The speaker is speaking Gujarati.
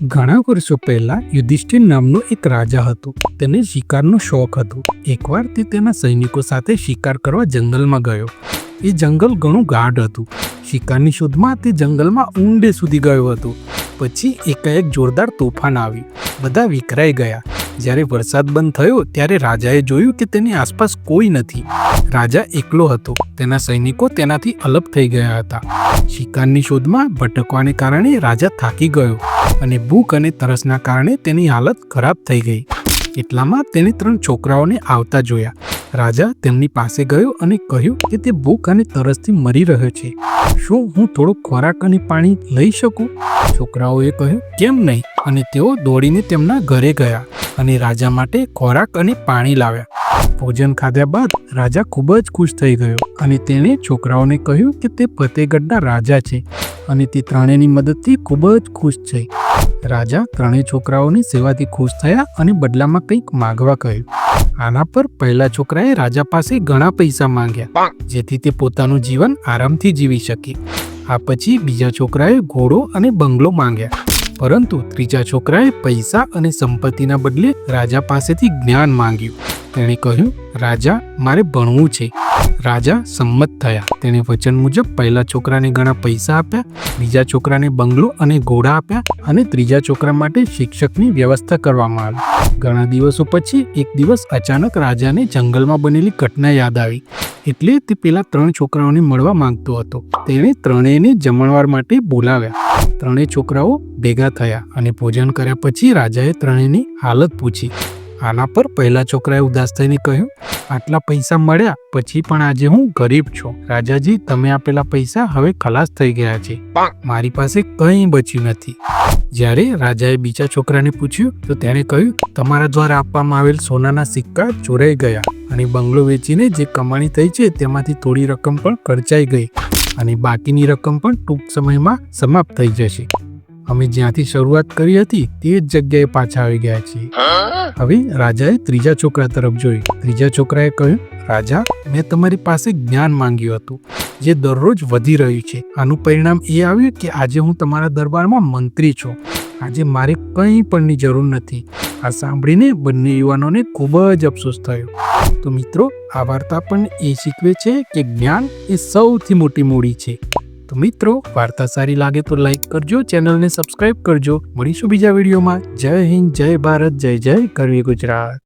ઘણા વર્ષો પહેલા યુધિષ્ઠિર નામનો એક રાજા હતો. તેને શિકારનો શોખ હતો. એકવાર તે તેના સૈનિકો સાથે શિકાર કરવા જંગલમાં ગયો. એ જંગલ ઘણું ગાઢ હતું. શિકારની શોધમાં તે જંગલમાં ઊંડે સુધી ગયો હતો. પછી એકાએક જોરદાર તોફાન આવ્યું. બધા વિખરાઈ ગયા. જ્યારે વરસાદ બંધ થયો ત્યારે રાજાએ જોયું કે તેની આસપાસ કોઈ નથી. રાજા એકલો હતો. તેના સૈનિકો તેનાથી અલગ થઈ ગયા હતા. શિકારની શોધમાં ભટકવાને કારણે રાજા થાકી ગયો અને ભૂખ અને તરસના કારણે તેની હાલત ખરાબ થઈ ગઈ. એટલામાં તેને 3 છોકરાઓને આવતા જોયા. રાજા તેમની પાસે ગયો અને કહ્યું કે તે ભૂખ અને તરસથી મરી રહ્યો છે. શું હું થોડો ખોરાક અને પાણી લઈ શકું? છોકરાઓએ કહ્યું કેમ નહીં, અને તેઓ દોડીને તેમના ઘરે ગયા અને રાજા માટે ખોરાક અને પાણી લાવ્યા. ભોજન ખાધા બાદ રાજા ખૂબ જ ખુશ થઈ ગયો અને તેણે છોકરાઓને કહ્યું કે તે ફતેહગઢના રાજા છે અને તે ત્રણેયની મદદથી ખૂબ જ ખુશ છે. રાજા ત્રણેય છોકરાઓની સેવાથી ખુશ થયા અને બદલામાં કંઈક માગવા કહ્યું. આના પર પહેલા છોકરાએ રાજા પાસે ઘણા પૈસા માંગ્યા જેથી તે પોતાનું જીવન આરામથી જીવી શકે. આ પછી બીજા છોકરાએ ઘોડો અને બંગલો માંગ્યા, પરંતુ ત્રીજા છોકરાએ પૈસા અને સંપત્તિના બદલે રાજા પાસેથી જ્ઞાન માંગ્યું. તેણે કહ્યું, રાજા, મારે ભણવું છે. રાજા સંમત થયા. તેણે વચન મુજબ પહેલા છોકરાને ઘણા પૈસા આપ્યા, બીજા છોકરાને બંગલો અને ઘોડા આપ્યા અને ત્રીજા છોકરા માટે શિક્ષકની વ્યવસ્થા કરવામાં આવી. ઘણા દિવસો પછી એક દિવસ અચાનક રાજાને જંગલમાં બનેલી ઘટના યાદ આવી. એટલે તે પેલા 3 છોકરાઓને મળવા માંગતો હતો. તેણે ત્રણેયને જમણવાર માટે બોલાવ્યા. ત્રણેય છોકરાઓ ભેગા થયા અને ભોજન કર્યા પછી રાજાએ ત્રણેયની હાલત પૂછી. આના પર પહેલા છોકરાએ ઉદાસ થઈને કહ્યું, આટલા પૈસા મળ્યા પછી પણ આજે હું ગરીબ છું. રાજાજી, તમે આપેલા પૈસા હવે ખલાસ થઈ ગયા છે. મારી પાસે કંઈ બચ્યું નથી. જ્યારે રાજાએ બીજા છોકરાને પૂછ્યું તો તેણે કહ્યું, તમારા દ્વારા આપવામાં આવેલ સોનાના સિક્કા ચોરાઈ ગયા અને બંગલો વેચીને જે કમાણી થઈ છે તેમાંથી થોડી રકમ પણ ખર્ચાઈ ગઈ અને બાકીની રકમ પણ ટૂંક સમયમાં સમાપ્ત થઈ જશે. અમે જ્યાંથી શરૂઆત કરી હતી તે જ જગ્યાએ પાછા આવી ગયા છીએ. હવે રાજાએ ત્રીજા છોકરા તરફ જોયું. ત્રીજા છોકરાએ કહ્યું, રાજા, મેં તમારી પાસે જ્ઞાન માંગ્યું હતું જે દરરોજ વધી રહ્યું છે. આનું પરિણામ એ આવ્યું કે આજે હું તમારા દરબારમાં મંત્રી છું. આજે મારે કંઈ પણની જરૂર નથી. આ સાંભળીને બંને યુવાનોને ખૂબ જ અફસોસ થયો. તો મિત્રો, આ વાર્તા પણ એ શીખવે છે કે જ્ઞાન એ સૌથી મોટી મૂડી છે. તો મિત્રો, વાર્તા સારી લાગે તો લાઈક કરજો, ચેનલને સબસ્ક્રાઈબ કરજો. મળીશું બીજા વિડીયોમાં. જય હિન્દ, જય ભારત, જય જય ગરવી ગુજરાત.